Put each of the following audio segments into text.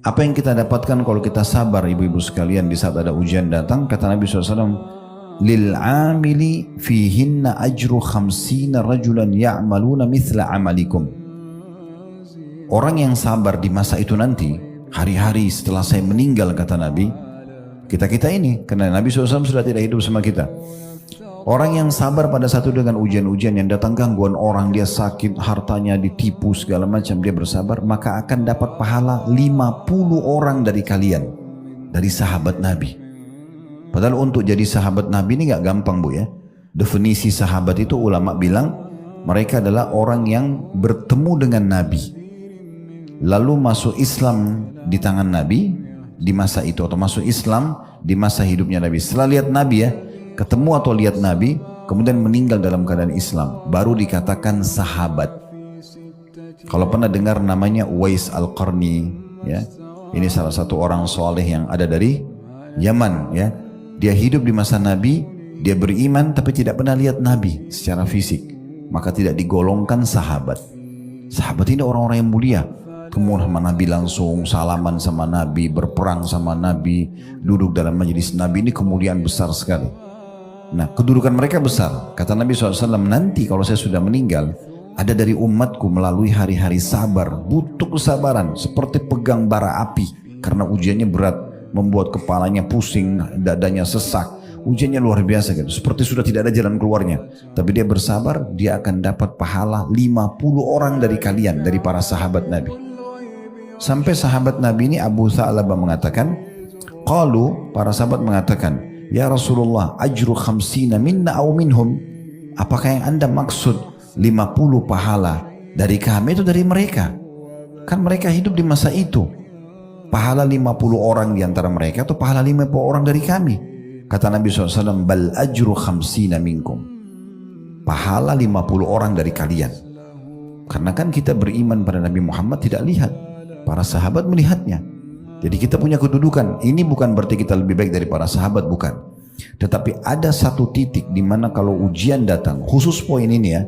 Apa yang kita dapatkan kalau kita sabar ibu-ibu sekalian di saat ada ujian datang? Kata Nabi SAW, lil amili fihinna ajru khamsina rajulan ya'maluna mithla amalikum. Orang yang sabar di masa itu nanti, hari-hari setelah saya meninggal, kata Nabi, kita-kita ini, karena Nabi SAW sudah tidak hidup sama kita. Orang yang sabar pada satu dengan ujian-ujian yang datang gangguan orang, dia sakit, hartanya ditipu segala macam, dia bersabar, maka akan dapat pahala 50 orang dari kalian, dari sahabat Nabi. Padahal untuk jadi sahabat Nabi ini gak gampang bu ya. Definisi sahabat itu ulama bilang mereka adalah orang yang bertemu dengan Nabi, lalu masuk Islam di tangan Nabi di masa itu, atau masuk Islam di masa hidupnya Nabi. Setelah lihat Nabi ya, ketemu atau lihat Nabi, kemudian meninggal dalam keadaan Islam, baru dikatakan sahabat. Kalau pernah dengar namanya Uwais Al-Qarni, ya, ini salah satu orang soleh yang ada dari Yaman, ya. Dia hidup di masa Nabi, dia beriman tapi tidak pernah lihat Nabi secara fisik, maka tidak digolongkan sahabat. Sahabat ini orang-orang yang mulia, kemudian sama Nabi langsung, salaman sama Nabi, berperang sama Nabi, duduk dalam majelis Nabi, ini kemuliaan besar sekali. Nah, kedudukan mereka besar. Kata Nabi SAW, nanti kalau saya sudah meninggal, ada dari umatku melalui hari-hari sabar, butuh kesabaran, seperti pegang bara api, karena ujiannya berat, membuat kepalanya pusing, dadanya sesak, ujiannya luar biasa gitu, seperti sudah tidak ada jalan keluarnya. Tapi dia bersabar, dia akan dapat pahala 50 orang dari kalian, dari para sahabat Nabi. Sampai sahabat Nabi ini Abu Tha'labah mengatakan, qalu, para sahabat mengatakan, ya Rasulullah, ajru khamsina minna aw minhum. Apakah yang anda maksud 50 pahala dari kami itu dari mereka? Kan mereka hidup di masa itu. Pahala 50 orang di antara mereka atau pahala 50 orang dari kami? Kata Nabi SAW, bal ajru khamsina minkum. Pahala 50 orang dari kalian. Karena kan kita beriman pada Nabi Muhammad tidak lihat, para sahabat melihatnya. Jadi kita punya kedudukan. Ini bukan berarti kita lebih baik dari para sahabat, bukan. Tetapi ada satu titik di mana kalau ujian datang, khusus poin ini ya.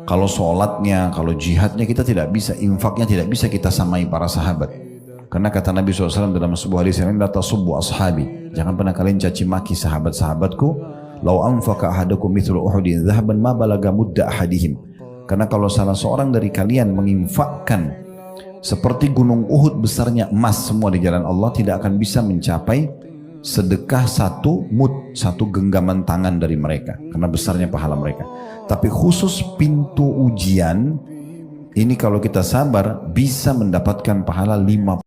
Kalau sholatnya, kalau jihadnya kita tidak bisa, infaknya tidak bisa kita samai para sahabat. Karena kata Nabi SAW dalam sebuah hadis yang la tasubbu ashabi. Jangan pernah kalian caci maki sahabat-sahabatku. Lau anfaqa ahadukum mithlu uhudin dhahaban ma balaga mudda ahadihim. Karena kalau salah seorang dari kalian menginfakkan seperti gunung Uhud besarnya emas semua di jalan Allah, tidak akan bisa mencapai sedekah satu mud, satu genggaman tangan dari mereka, karena besarnya pahala mereka. Tapi khusus pintu ujian ini kalau kita sabar bisa mendapatkan pahala 50